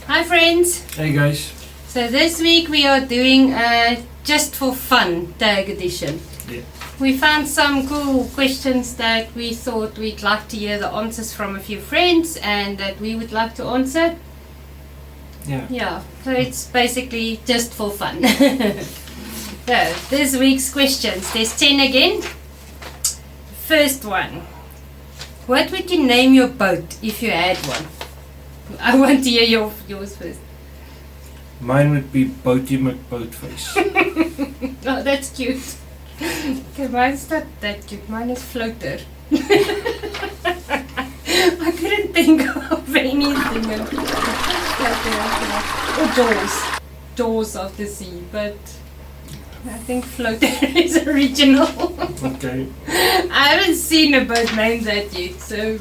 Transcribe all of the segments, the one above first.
Hi friends! Hey guys. So this week we are doing a just for fun tag edition. Yeah. We found some cool questions that we thought we'd like to hear the answers from a few friends and that we would like to answer. Yeah, so it's basically just for fun. So this week's questions, there's 10 again. First one. What would you name your boat if you had one? I want to hear yours first. Mine would be Boaty McBoatface. Oh, that's cute. Okay, mine's not that cute. Mine is Floater. I couldn't think of anything else. Or Jaws of the sea, but I think Floater is original. Okay. I haven't seen a boat named that yet, so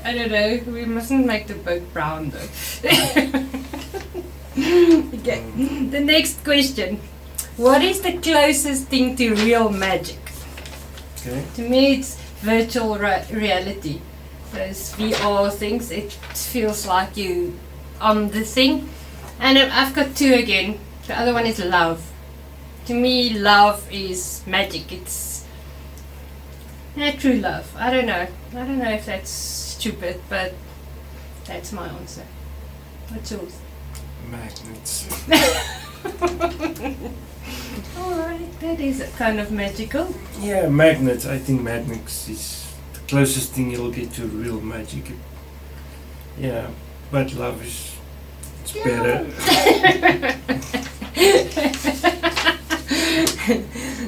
I don't know. We mustn't make the boat brown though. Okay. The next question. What is the closest thing to real magic? Okay. To me it's virtual reality. Those VR things, it feels like you on the thing. And I've got two again. The other one is love. To me, love is magic. It's true love. I don't know if that's stupid, but that's my answer. What's yours? Magnets. Alright, that is kind of magical. Yeah, magnets. I think magnets is the closest thing you'll get to real magic. Yeah, but love is better.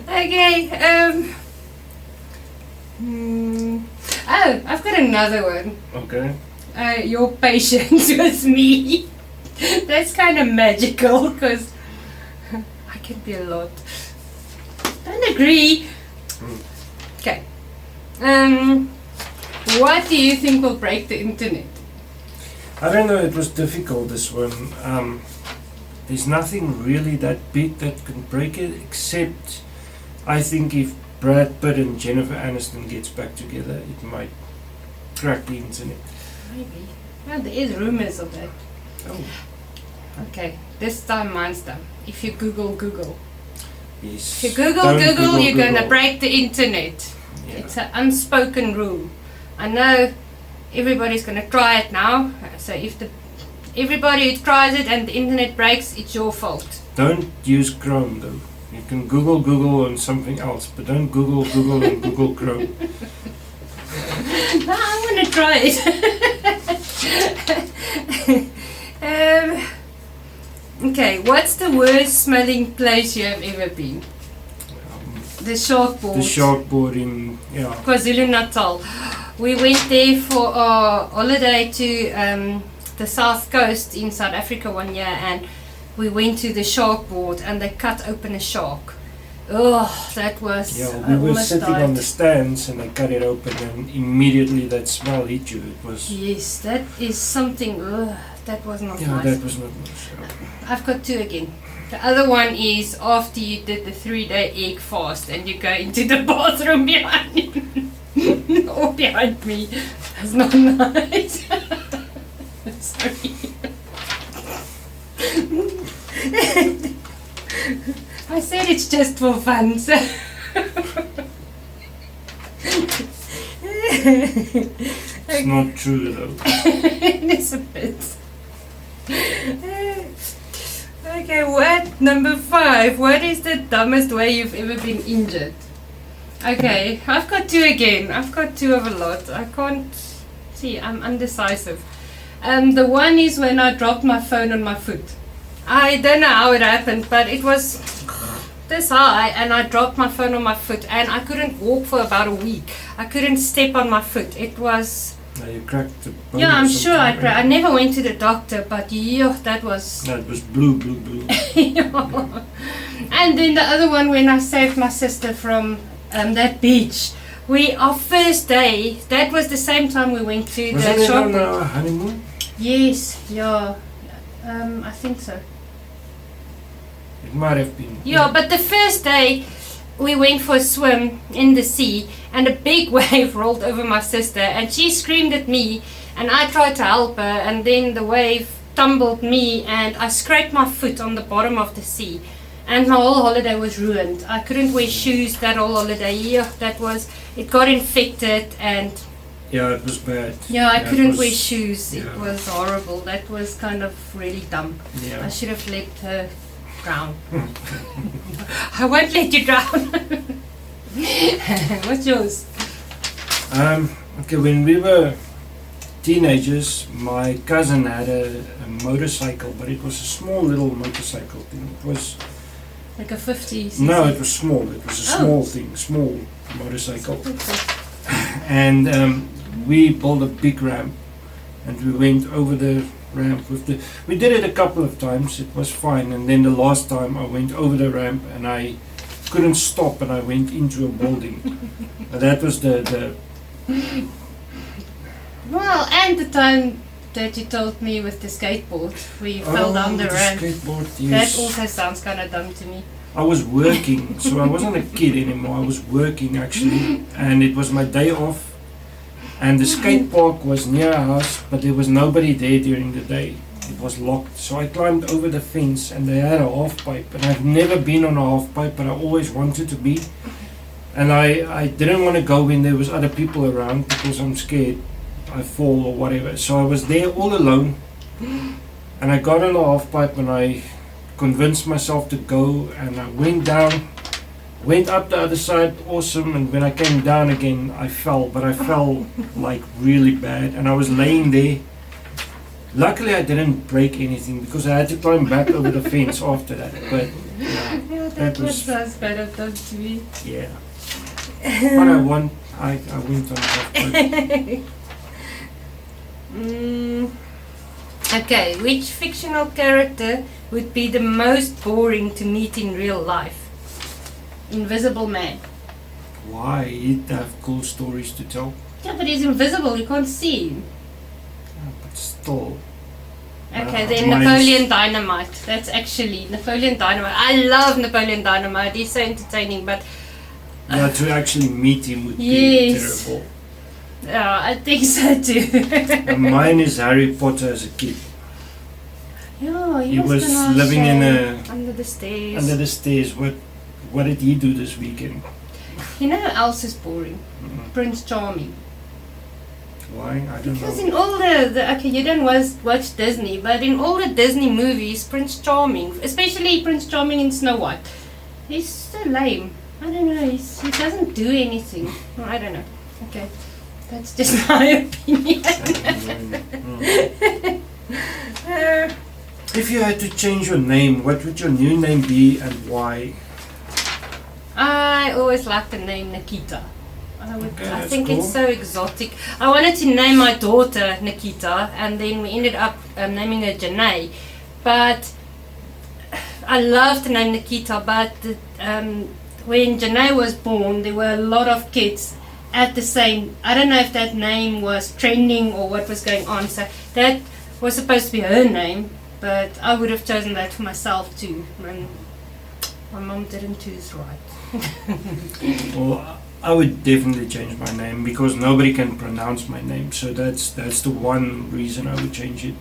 Okay, oh, I've got another one. Okay. Your patience with me. That's kind of magical because I can be a lot. Don't agree. Okay. What do you think will break the internet? I don't know, it was difficult, this one. There's nothing really that big that can break it, except I think if Brad Pitt and Jennifer Aniston gets back together, it might crack the internet. Maybe. Well, there is rumors of that. Oh. Okay, this time mine's done. If you Google. Yes. If you Google, you're gonna break the internet. Yeah. It's an unspoken rule. I know everybody's gonna try it now. So if everybody who tries it and the internet breaks, it's your fault. Don't use Chrome though. You can Google on something else, but don't Google and Google Chrome. No, I wanna try it. Okay, what's the worst smelling place you have ever been? The shark board. The shark board in KwaZulu Natal. We went there for our holiday to the south coast in South Africa one year, and we went to the shark board and they cut open a shark. Oh, that was. Yeah, we were sitting on the stands and they cut it open and immediately that smell hit you. It was. Yes, that is something. That was not nice. Yeah, that was not nice. I've got two again. The other one is after you did the 3-day egg fast and you go into the bathroom behind me. Or behind me. That's not nice. Sorry. I said it's just for fun, so. It's not true though. It is a bit. Okay, number 5. What is the dumbest way you've ever been injured? Okay, I've got two again. I've got two of a lot. I can't see, I'm undecisive. The one is when I dropped my phone on my foot. I don't know how it happened, but it was this high and I dropped my phone on my foot and I couldn't walk for about a week. I couldn't step on my foot. It was... Now you cracked the bone. Yeah, I'm sure I cracked. I never went to the doctor, but yeah, that was... No, it was blue. Yeah. And then the other one when I saved my sister from that beach. Our first day, that was the same time we went to Was the it shop. on our honeymoon? Yes, yeah. I think so. It might have been. Yeah, but the first day we went for a swim in the sea and a big wave rolled over my sister and she screamed at me and I tried to help her and then the wave tumbled me and I scraped my foot on the bottom of the sea. And my whole holiday was ruined. I couldn't wear shoes that whole holiday. Yeah, it got infected and Yeah, it was bad. yeah, I Yeah, couldn't wear shoes. yeah. It was horrible. That was kind of really dumb. Yeah. I should have let her drown. I won't let you drown. What's yours? Okay, when we were teenagers, my cousin had a motorcycle, but it was a small little motorcycle thing. It was Like a 50cc? no, it was small. It was a small thing, small motorcycle. And we built a big ramp, and we went over the ramp with the. We did it a couple of times. It was fine, and then the last time I went over the ramp and I couldn't stop, and I went into a building. And that was the. Well, and the time that you told me with the skateboard, where you fell down the ramp. Skateboard, That yes. also sounds kind of dumb to me. I was working, so I wasn't a kid anymore. I was working actually, and it was my day off. And the skate park was near our house, but there was nobody there during the day. It was locked. So I climbed over the fence, and they had a half pipe. And I've never been on a half pipe, but I always wanted to be. And I didn't want to go when there was other people around because I'm scared I fall or whatever. So I was there all alone, and I got on a half pipe and I convinced myself to go, and I went down, went up the other side, awesome, and when I came down again I fell, but I fell like really bad, and I was laying there. Luckily I didn't break anything because I had to climb back over the fence after that, but yeah, Yeah, that was kind of dumb to me. yeah. But I went on a half pipe. Okay, which fictional character would be the most boring to meet in real life? Invisible Man. Why? He'd have cool stories to tell. Yeah, but he's invisible, you can't see him. Yeah, but still. Okay, then mine's- Napoleon Dynamite. That's actually Napoleon Dynamite. I love Napoleon Dynamite. He's so entertaining, but Yeah, to actually meet him would be Yes. terrible. yeah, I think so too. And mine is Harry Potter as a kid. Yeah, He was gonna living in share a under the stairs. under the stairs. What did he do this weekend? You know who else is boring? Prince Charming. Why? I don't Because know. in all the okay, you don't watch Disney, but in all the Disney movies, Prince Charming, especially Prince Charming in Snow White, he's so lame. I don't know. He doesn't do anything. Well, I don't know. Okay, that's just my opinion. If you had to change your name, what would your new name be and why? I always liked the name Nikita. Okay, I that's think cool. it's so exotic. I wanted to name my daughter Nikita, and then we ended up naming her Janae. But I loved the name Nikita, but when Janae was born, there were a lot of kids at the same. I don't know if that name was trending or what was going on. So that was supposed to be her name, but I would have chosen that for myself too. And my mom didn't choose right. Well, I would definitely change my name because nobody can pronounce my name. So that's the one reason I would change it.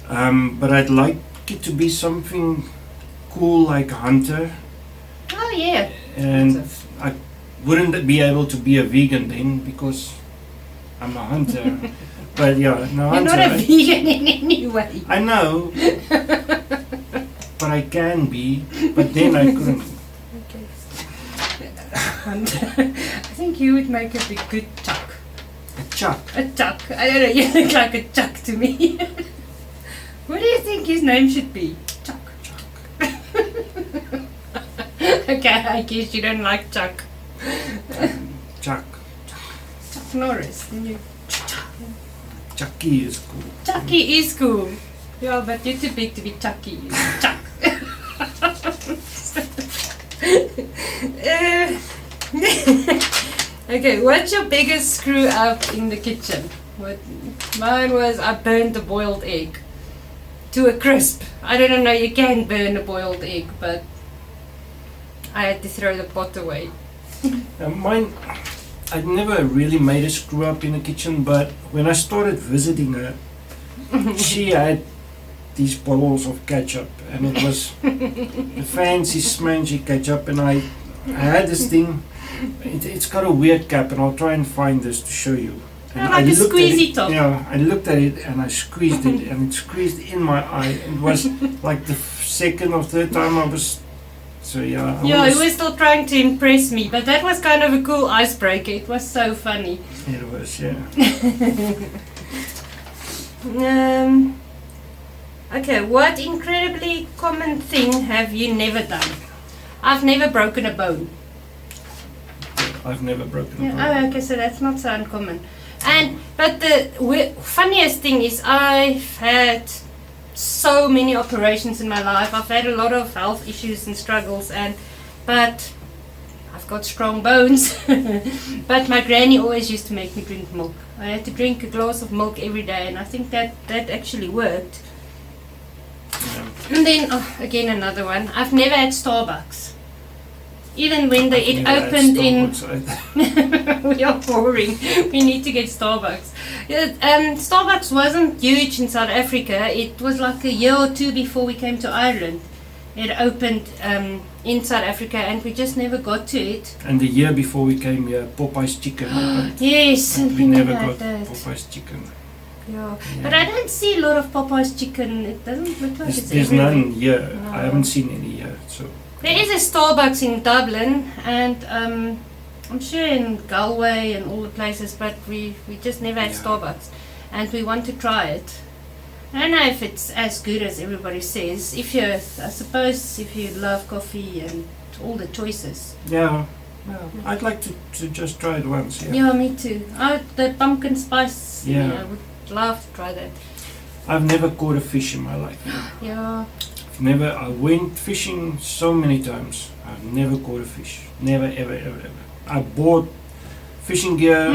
But I'd like it to be something cool like Hunter. Oh yeah. And I wouldn't be able to be a vegan then because I'm a hunter. But yeah, no, You're hunter. not a vegan in any way. I know, but I can be. But then I couldn't. Okay. I think you would make a big good Chuck. A Chuck. A Chuck. I don't know. You look like a Chuck to me. What do you think his name should be? Chuck. Okay, I guess you don't like Chuck. Chuck. Chuck Norris. Then you Chucky is cool. Chucky is cool. Yeah, but you're too big to be Chucky. Chuck. Okay, what's your biggest screw up in the kitchen? Mine was I burned a boiled egg to a crisp. I don't know, you can burn a boiled egg, but I had to throw the pot away. Mine, I'd never really made a screw up in the kitchen, but when I started visiting her, she had these bottles of ketchup, and it was the fancy smangy ketchup, and I had this thing. It's got a weird cap, and I'll try and find this to show you. And like a squeezy top. Yeah, I looked at it and I squeezed it, and it squeezed in my eye. It was like the second or third time I was. So yeah. Yeah, he was still trying to impress me, but that was kind of a cool icebreaker. It was so funny. It was, yeah. Okay, what incredibly common thing have you never done? I've never broken a bone. I've never broken a bone. Oh, okay, so that's not so uncommon. But the funniest thing is I've had so many operations in my life. I've had a lot of health issues and struggles, but I've got strong bones. But my granny always used to make me drink milk. I had to drink a glass of milk every day, and I think that actually worked. Yeah. And then, again another one. I've never had Starbucks. Even when it opened in... We are boring. We need to get Starbucks. Starbucks wasn't huge in South Africa. It was like a year or two before we came to Ireland. It opened in South Africa, and we just never got to it. And the year before we came here, Popeye's chicken opened. Yes, And we never got that. Popeye's chicken. Yeah. But I don't see a lot of Popeye's chicken. It doesn't look like it's There's everywhere. none here. No. I haven't seen any here. So There is a Starbucks in Dublin, and I'm sure in Galway and all the places, but we just never had Yeah. Starbucks, and we want to try it. I don't know if it's as good as everybody says. I suppose if you love coffee and all the choices. yeah, I'd like to just try it once. Yeah. Yeah, me too. The pumpkin spice. Yeah. I would love to try that. I've never caught a fish in my life. Yeah. I went fishing so many times. I've never caught a fish. Never, ever, ever, ever. I bought fishing gear.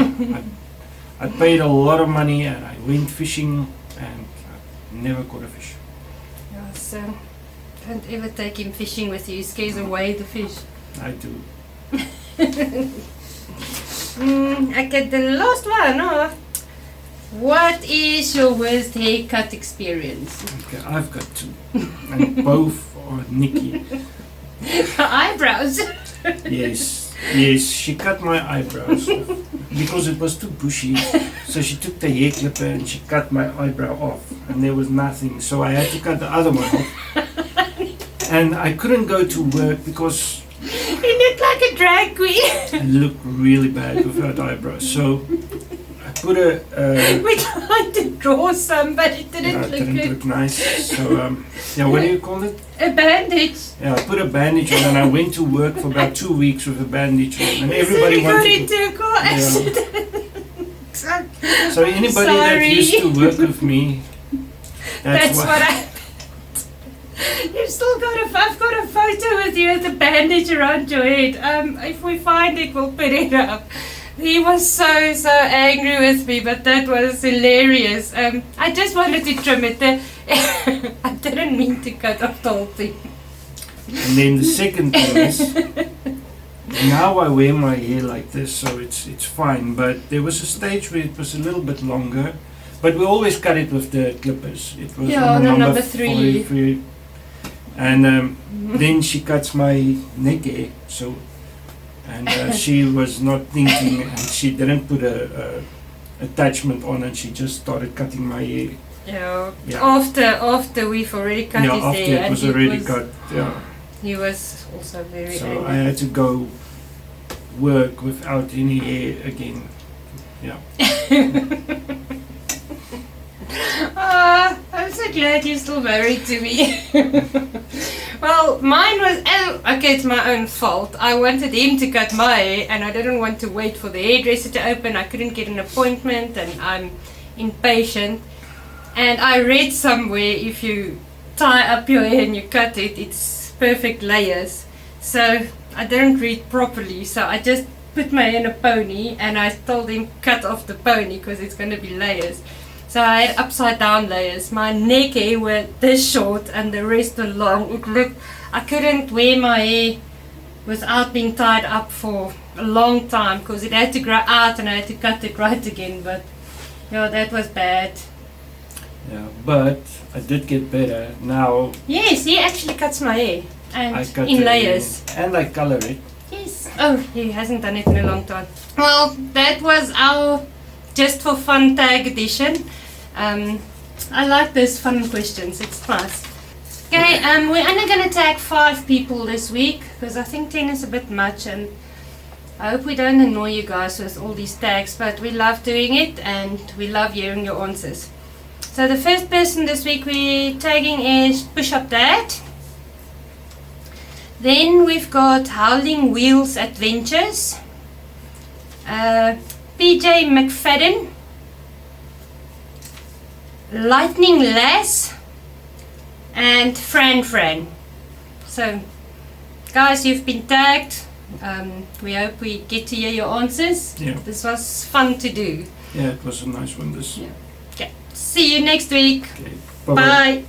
I paid a lot of money, and I went fishing, and I never caught a fish. Yeah. So don't ever take him fishing with you. He scares away the fish. I do. Okay, the last one. What is your worst haircut experience? Okay, I've got two, and both are Nikki. Eyebrows. Yes, she cut my eyebrows off because it was too bushy. So she took the hair clipper and she cut my eyebrow off, and there was nothing. So I had to cut the other one off, and I couldn't go to work because You look like a drag queen. I looked really bad without eyebrows. So I put We tried to draw some, but it didn't it look didn't good. look nice. So what do you call it? A bandage. Yeah, I put a bandage on, and I went to work for about 2 weeks with a bandage on, and everybody so you got wanted. into a car accident. So anybody that Sorry. used to work with me, That's what I. You've still got I've got a photo with you with a bandage around your head. If we find it, we'll put it up. He was so angry with me, but that was hilarious. I just wanted to trim it. I didn't mean to cut off the whole thing. And then the second thing is, now I wear my hair like this, so it's fine. But there was a stage where it was a little bit longer, but we always cut it with the clippers. It was Yeah, on the the number 3. 43. And then she cuts my neck hair, so, and she was not thinking, and she didn't put a attachment on, and she just started cutting my hair. Yeah. Yeah. After we've already cut Yeah, his after hair, it and was already cut. Yeah. he was also very So angry. I had to go work without any hair again. Yeah. I'm so glad you're still married to me. Well, mine was, okay, it's my own fault. I wanted him to cut my hair, and I didn't want to wait for the hairdresser to open. I couldn't get an appointment, and I'm impatient. And I read somewhere if you tie up your hair and you cut it, it's perfect layers. So I didn't read properly, so I just put my hair in a pony, and I told him cut off the pony because it's going to be layers. So I had upside down layers. My neck hair were this short and the rest were long. I couldn't wear my hair without being tied up for a long time because it had to grow out and I had to cut it right again. But yeah, that was bad. Yeah, but I did get better. Now Yes, he actually cuts my hair. I And cut in it layers. and I color it. Yes. Oh, he hasn't done it in a long time. Well, that was our Just for Fun tag edition. I like those fun questions. It's nice. Okay, we're only going to tag 5 people this week because I think 10 is a bit much, and I hope we don't annoy you guys with all these tags, but we love doing it and we love hearing your answers. So the first person this week we're tagging is Push Up Dad. Then we've got Howling Wheels Adventures, PJ McFadden, Lightning Lass, and Fran. So, guys, you've been tagged. We hope we get to hear your answers. Yeah. This was fun to do. Yeah, it was a nice one. This. Yeah. Okay. See you next week. Okay. Bye.